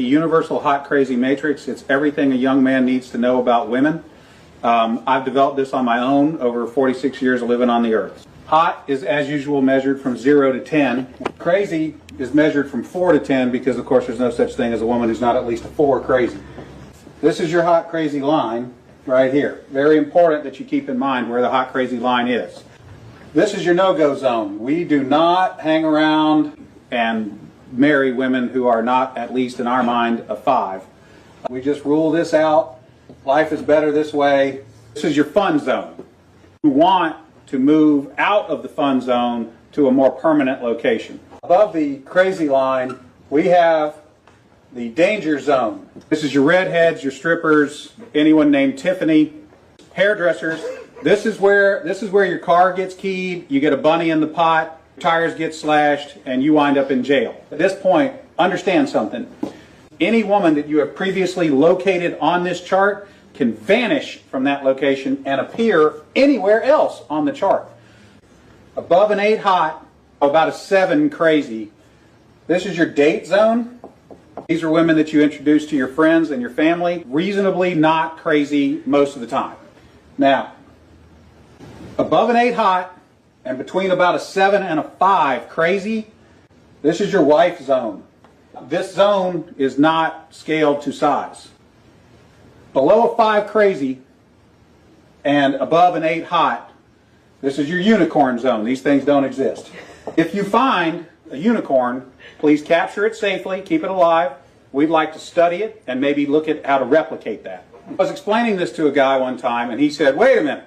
The universal hot crazy matrix. It's everything a young man needs to know about women. I've developed this on my own over 46 years of living on the earth. Hot is, as usual, measured from 0 to 10. Crazy is measured from 4 to 10 because, of course, there's no such thing as a woman who's not at least a 4 crazy. This is your hot crazy line right here. Very important that you keep in mind where the hot crazy line is. This is your no-go zone. We do not hang around and marry women who are not, at least in our mind, a 5. We just rule this out. Life is better this way. This is your fun zone. You want to move out of the fun zone to a more permanent location. Above the crazy line, we have the danger zone. This is your redheads, your strippers, anyone named Tiffany, hairdressers. This is where your car gets keyed, you get a bunny in the pot, tires get slashed, and you wind up in jail. At this point, understand something. Any woman that you have previously located on this chart can vanish from that location and appear anywhere else on the chart. Above an 8 hot, about a 7 crazy. This is your date zone. These are women that you introduce to your friends and your family. Reasonably not crazy most of the time. Now, above an 8 hot and between about a 7 and a 5 crazy, this is your wife zone. This zone is not scaled to size. Below a 5 crazy and above an 8 hot, this is your unicorn zone. These things don't exist. If you find a unicorn, please capture it safely, keep it alive. We'd like to study it and maybe look at how to replicate that. I was explaining this to a guy one time and he said, wait a minute.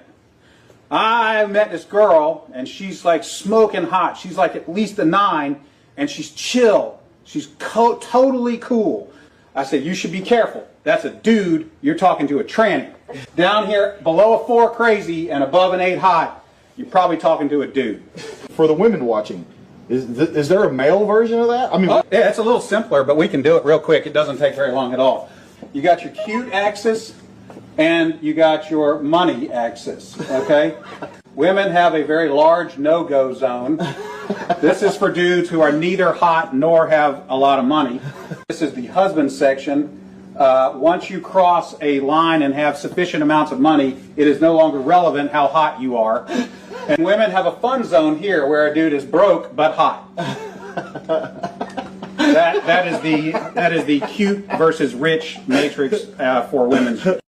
I met this girl and she's like smoking hot. She's like at least a 9 and she's chill. She's totally cool. I said, you should be careful. That's a dude. You're talking to a tranny. Down here, below a 4 crazy and above an 8 hot, you're probably talking to a dude. For the women watching, is there a male version of that? I mean, yeah, it's a little simpler, but we can do it real quick. It doesn't take very long at all. You got your cute axis and you got your money axis, okay? Women have a very large no-go zone. This is for dudes who are neither hot nor have a lot of money. This is the husband section. Once you cross a line and have sufficient amounts of money, it is no longer relevant how hot you are. And women have a fun zone here where a dude is broke but hot. That is the cute versus rich matrix for women.